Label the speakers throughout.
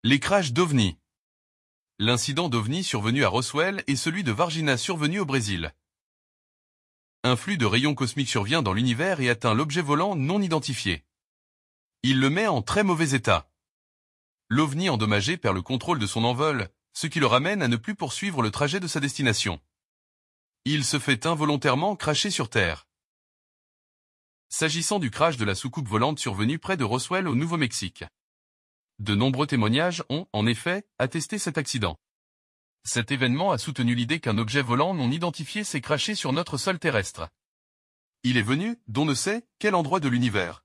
Speaker 1: Les crashs d'OVNI. L'incident d'OVNI survenu à Roswell et celui de Varginha survenu au Brésil. Un flux de rayons cosmiques survient dans l'univers et atteint l'objet volant non identifié. Il le met en très mauvais état. L'OVNI endommagé perd le contrôle de son envol, ce qui le ramène à ne plus poursuivre le trajet de sa destination. Il se fait involontairement crasher sur Terre. S'agissant du crash de la soucoupe volante survenue près de Roswell au Nouveau-Mexique. De nombreux témoignages ont, en effet, attesté cet accident. Cet événement a soutenu l'idée qu'un objet volant non identifié s'est crashé sur notre sol terrestre. Il est venu, d'on ne sait, quel endroit de l'univers.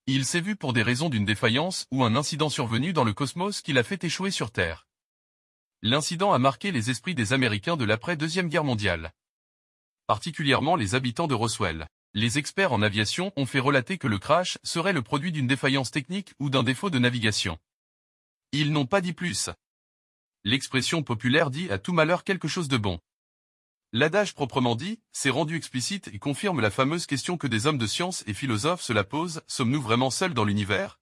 Speaker 1: Il s'est vu pour des raisons d'une défaillance ou un incident survenu dans le cosmos qui l'a fait échouer sur Terre. L'incident a marqué les esprits des Américains de l'après-Deuxième Guerre mondiale. Particulièrement les habitants de Roswell. Les experts en aviation ont fait relater que le crash serait le produit d'une défaillance technique ou d'un défaut de navigation. Ils n'ont pas dit plus. L'expression populaire dit à tout malheur quelque chose de bon. L'adage proprement dit, s'est rendu explicite et confirme la fameuse question que des hommes de science et philosophes se la posent, sommes-nous vraiment seuls dans l'univers?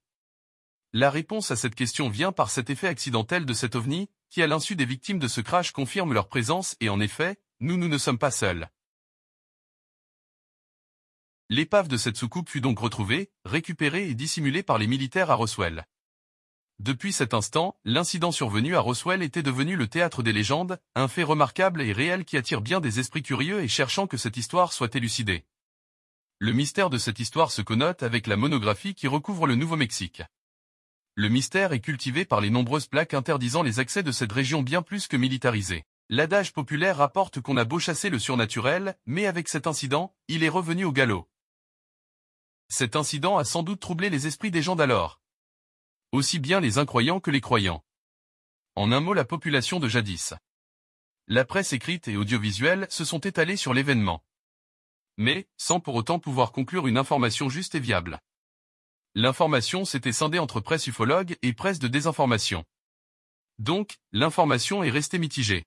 Speaker 1: La réponse à cette question vient par cet effet accidentel de cet ovni, qui à l'insu des victimes de ce crash confirme leur présence et en effet, nous ne sommes pas seuls. L'épave de cette soucoupe fut donc retrouvée, récupérée et dissimulée par les militaires à Roswell. Depuis cet instant, l'incident survenu à Roswell était devenu le théâtre des légendes, un fait remarquable et réel qui attire bien des esprits curieux et cherchant que cette histoire soit élucidée. Le mystère de cette histoire se connote avec la monographie qui recouvre le Nouveau-Mexique. Le mystère est cultivé par les nombreuses plaques interdisant les accès de cette région bien plus que militarisée. L'adage populaire rapporte qu'on a beau chasser le surnaturel, mais avec cet incident, il est revenu au galop. Cet incident a sans doute troublé les esprits des gens d'alors. Aussi bien les incroyants que les croyants. En un mot, la population de jadis. La presse écrite et audiovisuelle se sont étalés sur l'événement. Mais, sans pour autant pouvoir conclure une information juste et viable. L'information s'était scindée entre presse ufologue et presse de désinformation. Donc, l'information est restée mitigée.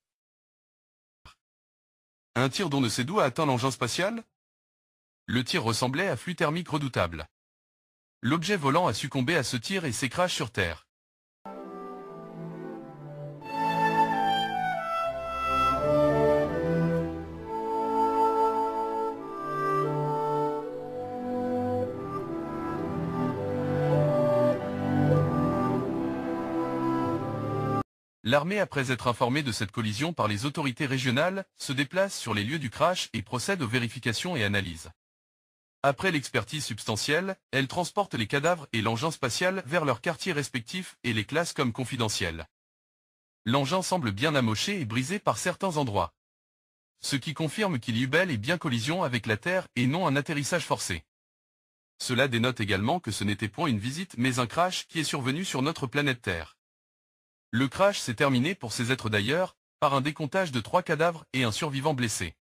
Speaker 1: Un tir d'on ne sait d'où a atteint l'engin spatial? Le tir ressemblait à flux thermique redoutable. L'objet volant a succombé à ce tir et s'écrase sur Terre. L'armée, après être informée de cette collision par les autorités régionales, se déplace sur les lieux du crash et procède aux vérifications et analyses. Après l'expertise substantielle, elle transporte les cadavres et l'engin spatial vers leurs quartiers respectifs et les classe comme confidentiels. L'engin semble bien amoché et brisé par certains endroits. Ce qui confirme qu'il y eut bel et bien collision avec la Terre et non un atterrissage forcé. Cela dénote également que ce n'était point une visite mais un crash qui est survenu sur notre planète Terre. Le crash s'est terminé pour ces êtres d'ailleurs, par un décomptage de 3 cadavres et un survivant blessé.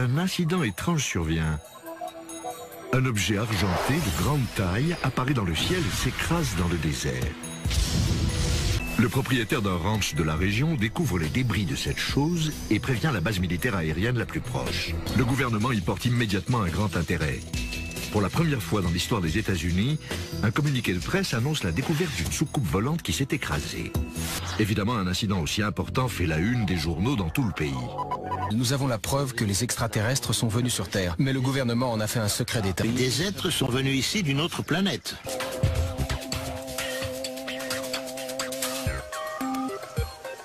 Speaker 2: un incident étrange survient. Un objet argenté de grande taille apparaît dans le ciel et s'écrase dans le désert. Le propriétaire d'un ranch de la région découvre les débris de cette chose et prévient la base militaire aérienne la plus proche. Le gouvernement y porte immédiatement un grand intérêt. Pour la première fois dans l'histoire des États-Unis, un communiqué de presse annonce la découverte d'une soucoupe volante qui s'est écrasée. Évidemment, un incident aussi important fait la une des journaux dans tout le pays.
Speaker 3: Nous avons la preuve que les extraterrestres sont venus sur Terre, mais le gouvernement en a fait un secret d'État.
Speaker 4: Des êtres sont venus ici d'une autre planète.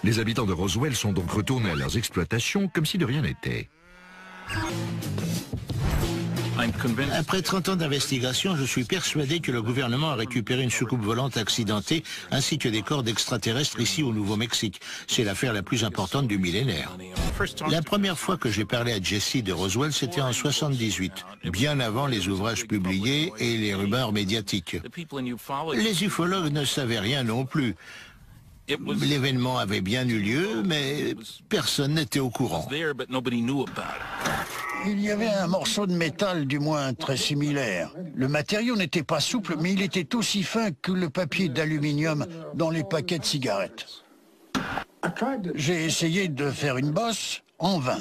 Speaker 2: Les habitants de Roswell sont donc retournés à leurs exploitations comme si de rien n'était.
Speaker 4: Après 30 ans d'investigation, je suis persuadé que le gouvernement a récupéré une soucoupe volante accidentée ainsi que des corps d'extraterrestres ici au Nouveau-Mexique. C'est l'affaire la plus importante du millénaire. La première fois que j'ai parlé à Jesse de Roswell, c'était en 78, bien avant les ouvrages publiés et les rumeurs médiatiques. Les ufologues ne savaient rien non plus. L'événement avait bien eu lieu, mais personne n'était au courant.
Speaker 5: Il y avait un morceau de métal, du moins très similaire. Le matériau n'était pas souple, mais il était aussi fin que le papier d'aluminium dans les paquets de cigarettes. J'ai essayé de faire une bosse, en vain.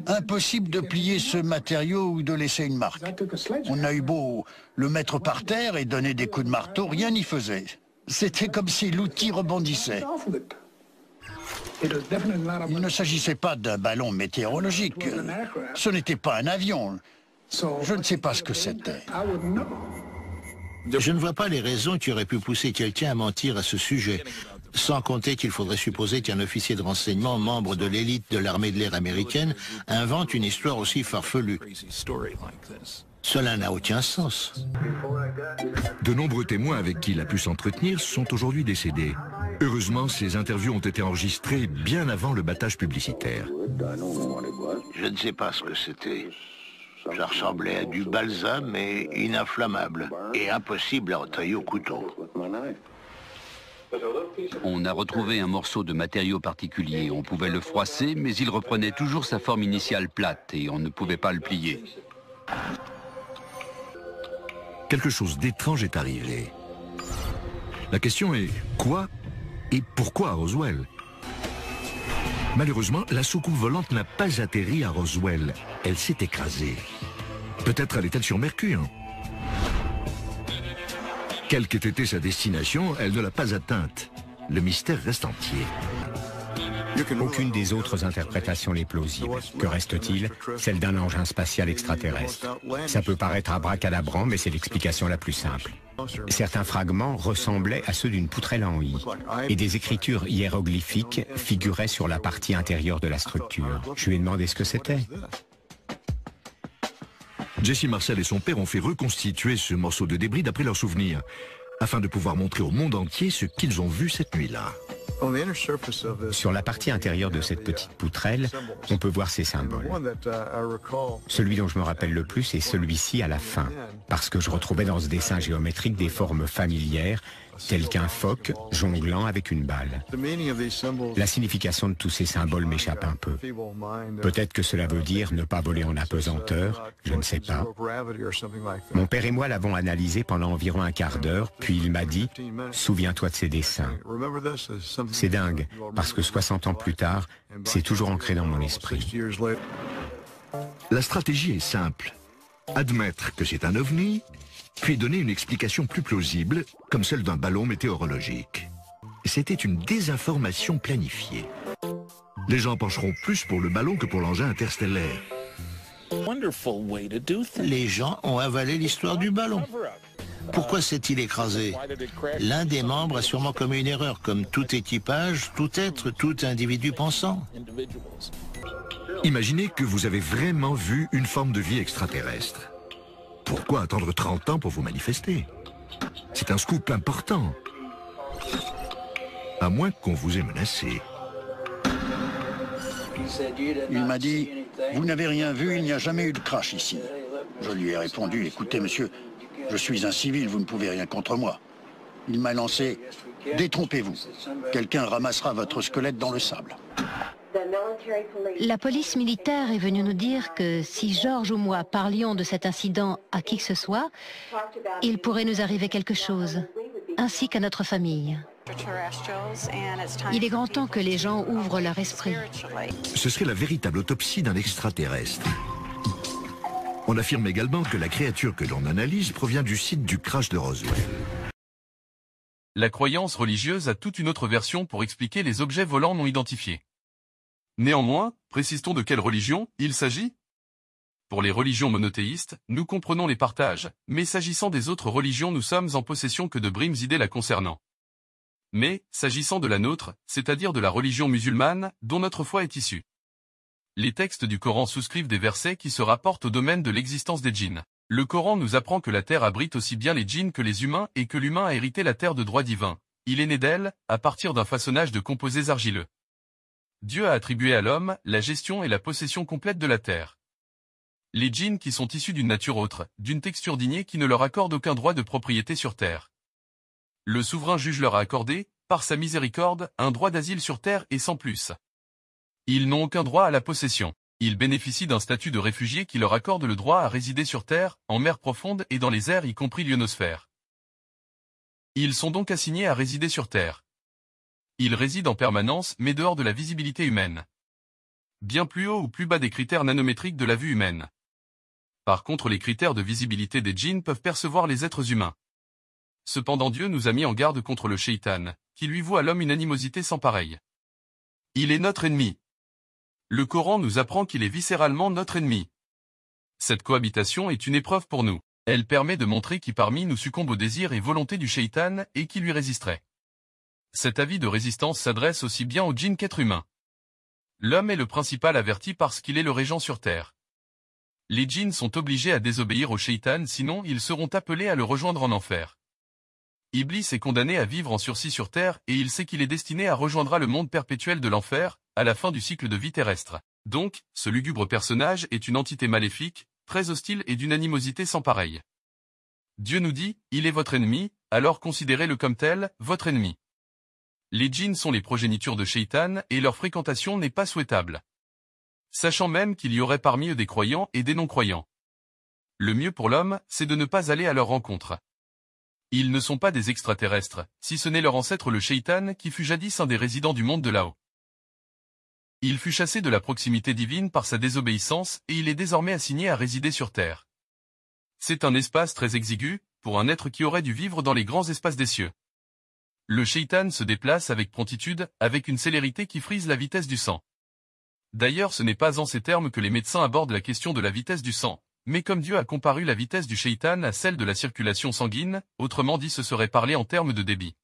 Speaker 5: Impossible de plier ce matériau ou de laisser une marque. On a eu beau le mettre par terre et donner des coups de marteau, rien n'y faisait. C'était comme si l'outil rebondissait. Il ne s'agissait pas d'un ballon météorologique. Ce n'était pas un avion. Je ne sais pas ce que c'était.
Speaker 4: Je ne vois pas les raisons qui auraient pu pousser quelqu'un à mentir à ce sujet. Sans compter qu'il faudrait supposer qu'un officier de renseignement, membre de l'élite de l'armée de l'air américaine, invente une histoire aussi farfelue. Cela n'a aucun sens.
Speaker 2: De nombreux témoins avec qui il a pu s'entretenir sont aujourd'hui décédés. Heureusement, ces interviews ont été enregistrées bien avant le battage publicitaire.
Speaker 4: Je ne sais pas ce que c'était. Ça ressemblait à du balsam, mais ininflammable, et impossible à entailler au couteau.
Speaker 6: On a retrouvé un morceau de matériau particulier. On pouvait le froisser, mais il reprenait toujours sa forme initiale plate, et on ne pouvait pas le plier.
Speaker 2: Quelque chose d'étrange est arrivé. La question est quoi et pourquoi à Roswell? Malheureusement, la soucoupe volante n'a pas atterri à Roswell. Elle s'est écrasée. Peut-être allait-elle sur Mercure. Quelle qu'ait été sa destination, elle ne l'a pas atteinte. Le mystère reste entier.
Speaker 7: Aucune des autres interprétations n'est plausible. Que reste-t-il? Celle d'un engin spatial extraterrestre. Ça peut paraître abracadabrant, mais c'est l'explication la plus simple. Certains fragments ressemblaient à ceux d'une poutrelle en I, et des écritures hiéroglyphiques figuraient sur la partie intérieure de la structure. Je lui ai demandé ce que c'était.
Speaker 2: Jesse Marcel et son père ont fait reconstituer ce morceau de débris d'après leurs souvenirs, afin de pouvoir montrer au monde entier ce qu'ils ont vu cette nuit-là.
Speaker 7: Sur la partie intérieure de cette petite poutrelle, on peut voir ces symboles. Celui dont je me rappelle le plus est celui-ci à la fin, parce que je retrouvais dans ce dessin géométrique des formes familières, telles qu'un phoque jonglant avec une balle. La signification de tous ces symboles m'échappe un peu. Peut-être que cela veut dire ne pas voler en apesanteur, je ne sais pas. Mon père et moi l'avons analysé pendant environ un quart d'heure, puis il m'a dit « Souviens-toi de ces dessins ». C'est dingue, parce que 60 ans plus tard, c'est toujours ancré dans mon esprit.
Speaker 2: La stratégie est simple. Admettre que c'est un ovni, puis donner une explication plus plausible, comme celle d'un ballon météorologique. C'était une désinformation planifiée. Les gens pencheront plus pour le ballon que pour l'engin interstellaire.
Speaker 4: Les gens ont avalé l'histoire du ballon. Pourquoi s'est-il écrasé? L'un des membres a sûrement commis une erreur, comme tout équipage, tout être, tout individu pensant.
Speaker 2: Imaginez que vous avez vraiment vu une forme de vie extraterrestre. Pourquoi attendre 30 ans pour vous manifester? C'est un scoop important. À moins qu'on vous ait menacé.
Speaker 5: Il m'a dit, vous n'avez rien vu, il n'y a jamais eu de crash ici. Je lui ai répondu, écoutez monsieur, je suis un civil, vous ne pouvez rien contre moi. Il m'a lancé, détrompez-vous, quelqu'un ramassera votre squelette dans le sable.
Speaker 8: La police militaire est venue nous dire que si George ou moi parlions de cet incident à qui que ce soit, il pourrait nous arriver quelque chose, ainsi qu'à notre famille. Il est grand temps que les gens ouvrent leur esprit.
Speaker 2: Ce serait la véritable autopsie d'un extraterrestre. On affirme également que la créature que l'on analyse provient du site du crash de Roswell.
Speaker 1: La croyance religieuse a toute une autre version pour expliquer les objets volants non identifiés. Néanmoins, précise-t-on de quelle religion il s'agit? Pour les religions monothéistes, nous comprenons les partages, mais s'agissant des autres religions nous sommes en possession que de brimes idées la concernant. Mais, s'agissant de la nôtre, c'est-à-dire de la religion musulmane, dont notre foi est issue. Les textes du Coran souscrivent des versets qui se rapportent au domaine de l'existence des djinns. Le Coran nous apprend que la terre abrite aussi bien les djinns que les humains et que l'humain a hérité la terre de droit divin. Il est né d'elle, à partir d'un façonnage de composés argileux. Dieu a attribué à l'homme la gestion et la possession complète de la terre. Les djinns qui sont issus d'une nature autre, d'une texture d'ignée qui ne leur accorde aucun droit de propriété sur terre. Le souverain juge leur a accordé, par sa miséricorde, un droit d'asile sur terre et sans plus. Ils n'ont aucun droit à la possession. Ils bénéficient d'un statut de réfugiés qui leur accorde le droit à résider sur terre, en mer profonde et dans les airs y compris l'ionosphère. Ils sont donc assignés à résider sur terre. Ils résident en permanence mais dehors de la visibilité humaine. Bien plus haut ou plus bas des critères nanométriques de la vue humaine. Par contre les critères de visibilité des djinns peuvent percevoir les êtres humains. Cependant Dieu nous a mis en garde contre le shaitan, qui lui voue à l'homme une animosité sans pareille. Il est notre ennemi. Le Coran nous apprend qu'il est viscéralement notre ennemi. Cette cohabitation est une épreuve pour nous. Elle permet de montrer qui parmi nous succombe aux désirs et volontés du shaitan et qui lui résisterait. Cet avis de résistance s'adresse aussi bien aux djinns qu'êtres humains. L'homme est le principal averti parce qu'il est le régent sur terre. Les djinns sont obligés à désobéir au shaitan sinon ils seront appelés à le rejoindre en enfer. Iblis est condamné à vivre en sursis sur terre et il sait qu'il est destiné à rejoindre le monde perpétuel de l'enfer, à la fin du cycle de vie terrestre. Donc, ce lugubre personnage est une entité maléfique, très hostile et d'une animosité sans pareille. Dieu nous dit, il est votre ennemi, alors considérez-le comme tel, votre ennemi. Les djinns sont les progénitures de Shaitan et leur fréquentation n'est pas souhaitable. Sachant même qu'il y aurait parmi eux des croyants et des non-croyants. Le mieux pour l'homme, c'est de ne pas aller à leur rencontre. Ils ne sont pas des extraterrestres, si ce n'est leur ancêtre le Shaitan qui fut jadis un des résidents du monde de là-haut. Il fut chassé de la proximité divine par sa désobéissance et il est désormais assigné à résider sur terre. C'est un espace très exigu, pour un être qui aurait dû vivre dans les grands espaces des cieux. Le Shaitan se déplace avec promptitude, avec une célérité qui frise la vitesse du sang. D'ailleurs ce n'est pas en ces termes que les médecins abordent la question de la vitesse du sang. Mais comme Dieu a comparu la vitesse du shaitan à celle de la circulation sanguine, autrement dit ce serait parlé en termes de débit.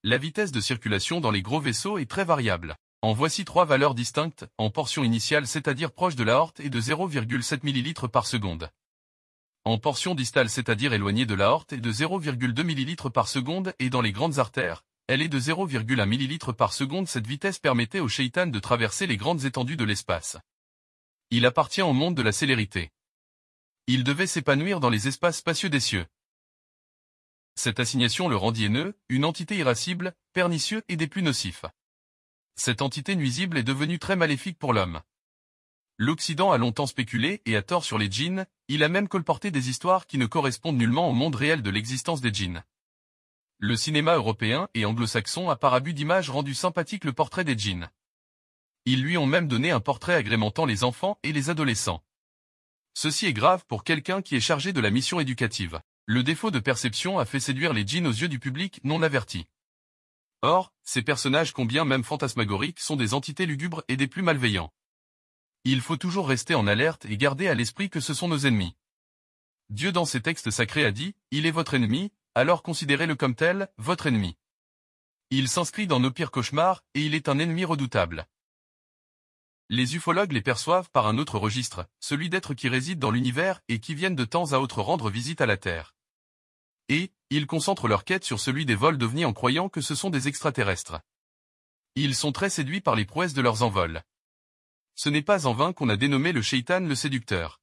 Speaker 1: La vitesse de circulation dans les gros vaisseaux est très variable. En voici 3 valeurs distinctes, en portion initiale c'est-à-dire proche de l'aorte est de 0,7 ml par seconde. En portion distale c'est-à-dire éloignée de l'aorte est de 0,2 ml par seconde et dans les grandes artères, elle est de 0,1 ml par seconde. Cette vitesse permettait au shaitan de traverser les grandes étendues de l'espace. Il appartient au monde de la célérité. Il devait s'épanouir dans les espaces spacieux des cieux. Cette assignation le rendit haineux, une entité irascible, pernicieux et des plus nocifs. Cette entité nuisible est devenue très maléfique pour l'homme. L'Occident a longtemps spéculé, et à tort sur les djinns, il a même colporté des histoires qui ne correspondent nullement au monde réel de l'existence des djinns. Le cinéma européen et anglo-saxon a par abus d'image rendu sympathique le portrait des djinns. Ils lui ont même donné un portrait agrémentant les enfants et les adolescents. Ceci est grave pour quelqu'un qui est chargé de la mission éducative. Le défaut de perception a fait séduire les djinns aux yeux du public non averti. Or, ces personnages combien même fantasmagoriques sont des entités lugubres et des plus malveillants. Il faut toujours rester en alerte et garder à l'esprit que ce sont nos ennemis. Dieu dans ses textes sacrés a dit, il est votre ennemi, alors considérez-le comme tel, votre ennemi. Il s'inscrit dans nos pires cauchemars et il est un ennemi redoutable. Les ufologues les perçoivent par un autre registre, celui d'êtres qui résident dans l'univers et qui viennent de temps à autre rendre visite à la Terre. Et, ils concentrent leur quête sur celui des vols d'ovnis en croyant que ce sont des extraterrestres. Ils sont très séduits par les prouesses de leurs envols. Ce n'est pas en vain qu'on a dénommé le shaitan le séducteur.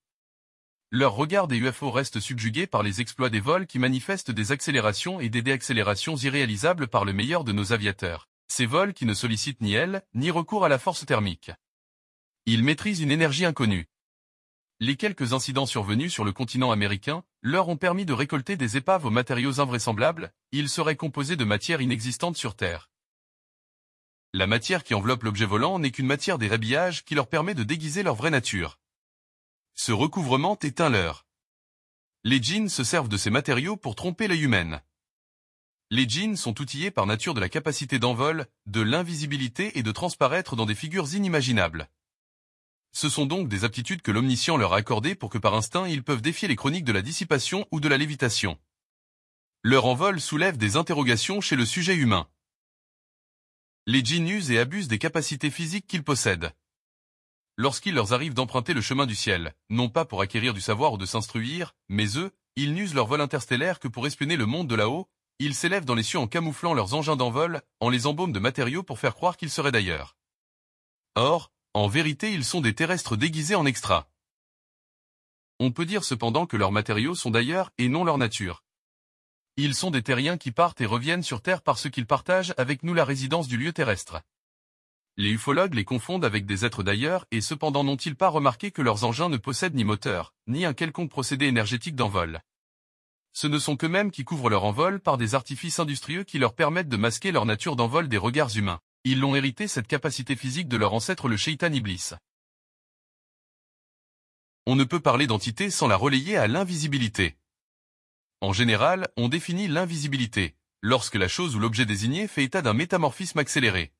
Speaker 1: Leur regard des UFO reste subjugué par les exploits des vols qui manifestent des accélérations et des déaccélérations irréalisables par le meilleur de nos aviateurs. Ces vols qui ne sollicitent ni aile, ni recours à la force thermique. Ils maîtrisent une énergie inconnue. Les quelques incidents survenus sur le continent américain leur ont permis de récolter des épaves aux matériaux invraisemblables. Ils seraient composés de matière inexistante sur Terre. La matière qui enveloppe l'objet volant n'est qu'une matière des rhabillages qui leur permet de déguiser leur vraie nature. Ce recouvrement est un leurre. Les djinns se servent de ces matériaux pour tromper l'œil humain. Les djinns sont outillés par nature de la capacité d'envol, de l'invisibilité et de transparaître dans des figures inimaginables. Ce sont donc des aptitudes que l'omniscient leur a accordées pour que par instinct ils peuvent défier les chroniques de la dissipation ou de la lévitation. Leur envol soulève des interrogations chez le sujet humain. Les djinns usent et abusent des capacités physiques qu'ils possèdent. Lorsqu'il leur arrive d'emprunter le chemin du ciel, non pas pour acquérir du savoir ou de s'instruire, mais eux, ils n'usent leur vol interstellaire que pour espionner le monde de là-haut. Ils s'élèvent dans les cieux en camouflant leurs engins d'envol, en les embaument de matériaux pour faire croire qu'ils seraient d'ailleurs. Or, en vérité ils sont des terrestres déguisés en extras. On peut dire cependant que leurs matériaux sont d'ailleurs et non leur nature. Ils sont des terriens qui partent et reviennent sur Terre parce qu'ils partagent avec nous la résidence du lieu terrestre. Les ufologues les confondent avec des êtres d'ailleurs et cependant n'ont-ils pas remarqué que leurs engins ne possèdent ni moteur, ni un quelconque procédé énergétique d'envol. Ce ne sont qu'eux-mêmes qui couvrent leur envol par des artifices industrieux qui leur permettent de masquer leur nature d'envol des regards humains. Ils l'ont hérité cette capacité physique de leur ancêtre le Shaitan Iblis. On ne peut parler d'entité sans la relayer à l'invisibilité. En général, on définit l'invisibilité, lorsque la chose ou l'objet désigné fait état d'un métamorphisme accéléré.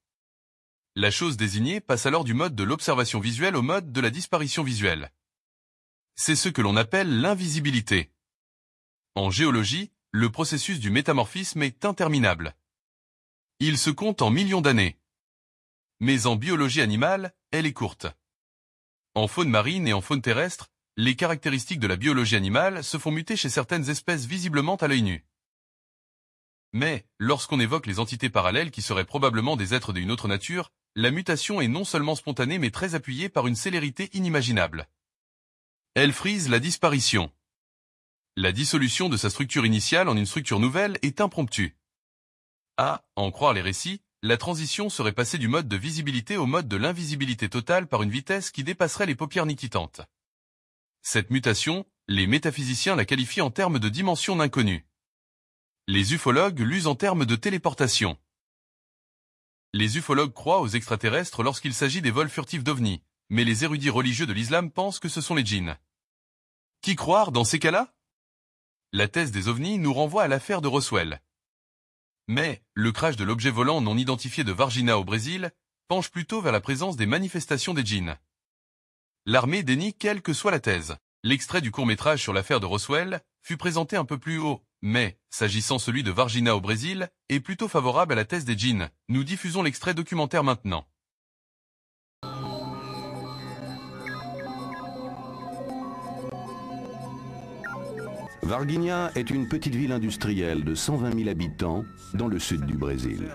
Speaker 1: La chose désignée passe alors du mode de l'observation visuelle au mode de la disparition visuelle. C'est ce que l'on appelle l'invisibilité. En géologie, le processus du métamorphisme est interminable. Il se compte en millions d'années. Mais en biologie animale, elle est courte. En faune marine et en faune terrestre, les caractéristiques de la biologie animale se font muter chez certaines espèces visiblement à l'œil nu. Mais, lorsqu'on évoque les entités parallèles qui seraient probablement des êtres d'une autre nature, la mutation est non seulement spontanée mais très appuyée par une célérité inimaginable. Elle frise la disparition. La dissolution de sa structure initiale en une structure nouvelle est impromptue. À en croire les récits, la transition serait passée du mode de visibilité au mode de l'invisibilité totale par une vitesse qui dépasserait les paupières niquitantes. Cette mutation, les métaphysiciens la qualifient en termes de dimension inconnue. Les ufologues l'usent en termes de téléportation. Les ufologues croient aux extraterrestres lorsqu'il s'agit des vols furtifs d'ovnis, mais les érudits religieux de l'islam pensent que ce sont les djinns. Qui croire dans ces cas-là? La thèse des ovnis nous renvoie à l'affaire de Roswell. Mais, le crash de l'objet volant non identifié de Varginha au Brésil penche plutôt vers la présence des manifestations des djinns. L'armée dénie quelle que soit la thèse. L'extrait du court-métrage sur l'affaire de Roswell fut présenté un peu plus haut, mais, s'agissant celui de Varginha au Brésil, est plutôt favorable à la thèse des djinns. Nous diffusons l'extrait documentaire maintenant.
Speaker 9: Varginha est une petite ville industrielle de 120 000 habitants dans le sud du Brésil.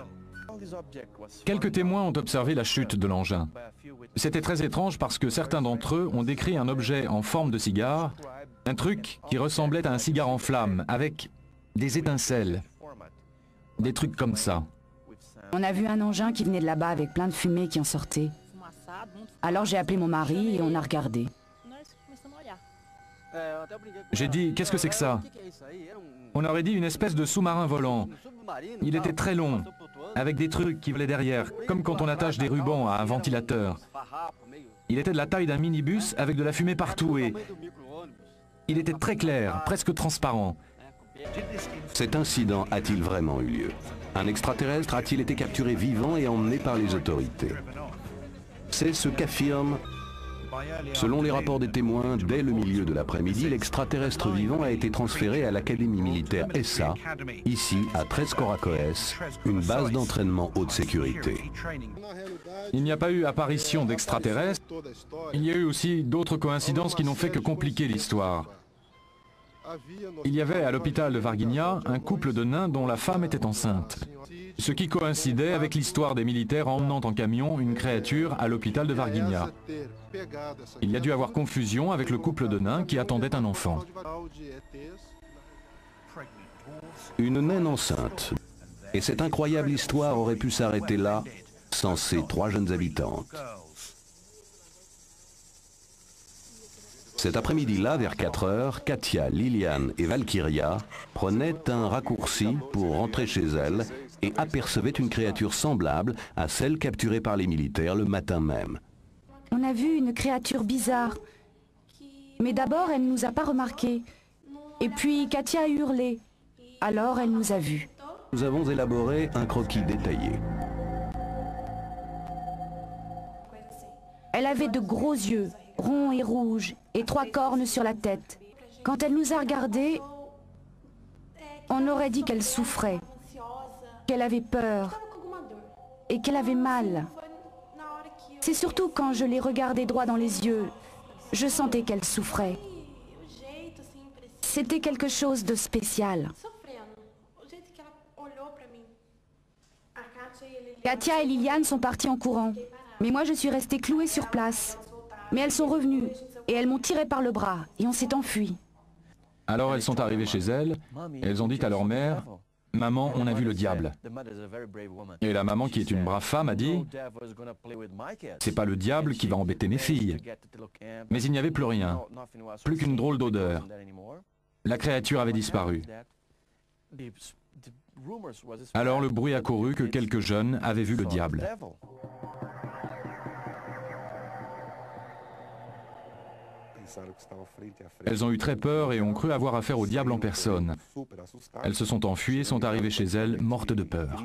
Speaker 10: Quelques témoins ont observé la chute de l'engin. C'était très étrange parce que certains d'entre eux ont décrit un objet en forme de cigare, un truc qui ressemblait à un cigare en flammes, avec des étincelles, des trucs comme ça.
Speaker 11: On a vu un engin qui venait de là-bas avec plein de fumée qui en sortait. Alors j'ai appelé mon mari et on a regardé.
Speaker 10: J'ai dit, qu'est-ce que c'est que ça? On aurait dit une espèce de sous-marin volant. Il était très long, avec des trucs qui volaient derrière, comme quand on attache des rubans à un ventilateur. Il était de la taille d'un minibus avec de la fumée partout et il était très clair, presque transparent.
Speaker 9: Cet incident a-t-il vraiment eu lieu? Un extraterrestre a-t-il été capturé vivant et emmené par les autorités? C'est ce qu'affirme, selon les rapports des témoins, dès le milieu de l'après-midi, l'extraterrestre vivant a été transféré à l'Académie militaire ESA, ici à Tres Coracoes, une base d'entraînement haute sécurité.
Speaker 10: Il n'y a pas eu apparition d'extraterrestres, il y a eu aussi d'autres coïncidences qui n'ont fait que compliquer l'histoire. Il y avait à l'hôpital de Varginha un couple de nains dont la femme était enceinte, ce qui coïncidait avec l'histoire des militaires emmenant en camion une créature à l'hôpital de Varginha. Il y a dû avoir confusion avec le couple de nains qui attendait un enfant.
Speaker 9: Une naine enceinte. Et cette incroyable histoire aurait pu s'arrêter là, sans ces 3 jeunes habitantes. Cet après-midi-là, vers 4 heures, Katia, Liliane et Valkyria prenaient un raccourci pour rentrer chez elles et apercevaient une créature semblable à celle capturée par les militaires le matin même.
Speaker 11: On a vu une créature bizarre. Mais d'abord, elle ne nous a pas remarqués. Et puis, Katia a hurlé. Alors, elle nous a vus.
Speaker 9: Nous avons élaboré un croquis détaillé.
Speaker 11: Elle avait de gros yeux, ronds et rouges, et 3 cornes sur la tête. Quand elle nous a regardés, on aurait dit qu'elle souffrait, qu'elle avait peur et qu'elle avait mal. C'est surtout quand je l'ai regardée droit dans les yeux, je sentais qu'elle souffrait. C'était quelque chose de spécial. Katia et Liliane sont parties en courant, mais moi je suis restée clouée sur place. Mais elles sont revenues, et elles m'ont tiré par le bras, et on s'est enfui.
Speaker 10: Alors elles sont arrivées chez elles, et elles ont dit à leur mère, « Maman, on a vu le diable. » Et la maman, qui est une brave femme, a dit, « C'est pas le diable qui va embêter mes filles. » Mais il n'y avait plus rien, plus qu'une drôle d'odeur. La créature avait disparu. Alors le bruit a couru que quelques jeunes avaient vu le diable. Elles ont eu très peur et ont cru avoir affaire au diable en personne. Elles se sont enfuies et sont arrivées chez elles, mortes de peur.